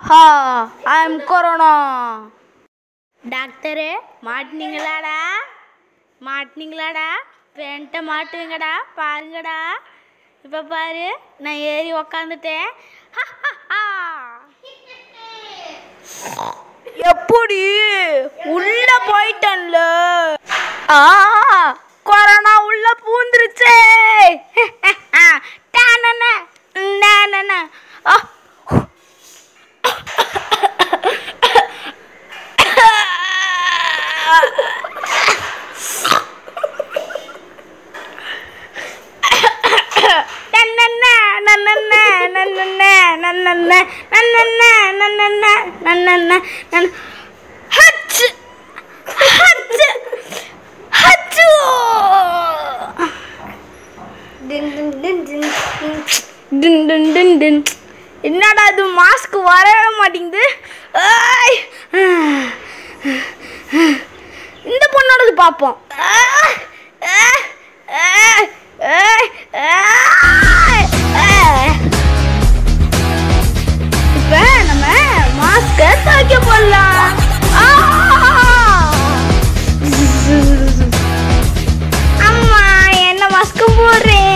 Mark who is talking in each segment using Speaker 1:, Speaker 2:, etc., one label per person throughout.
Speaker 1: Ha, I am Corona. டாக்டரே மாட்டினீங்களாடா மாட்டினீங்களாடா பென்ட்ட மாட்டுவீங்கடா பாருங்கடா இப்போ பாரு நான் ஏறி உக்காந்துட்டேன் எப்படி உள்ள போயிட்டேன்ல கொரோனா உள்ள பூந்துருச்சே என்னடா இது மாஸ்க் வரவே மாட்டேங்குது இந்த பொண்ணோடது பார்ப்போம் இப்ப நம்ம மாஸ்க துவைக்க போடலாம் அம்மா என்ன மாஸ்க் போடுறேன்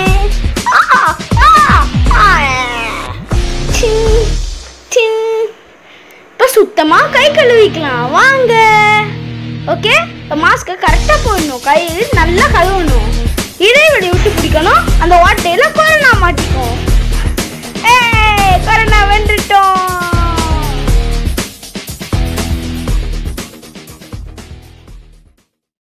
Speaker 1: இப்ப சுத்தமா கை கழுவிக்கலாம் வாங்க ஓகே மாஸ்க கரெக்டா போடணும் கை நல்லா கழுவணும் இடைவெளி விட்டு பிடிக்கணும் அந்த ஓட்டையில கொரோனா மாட்டிக்கும் கொரோனா வென்றுட்டோம்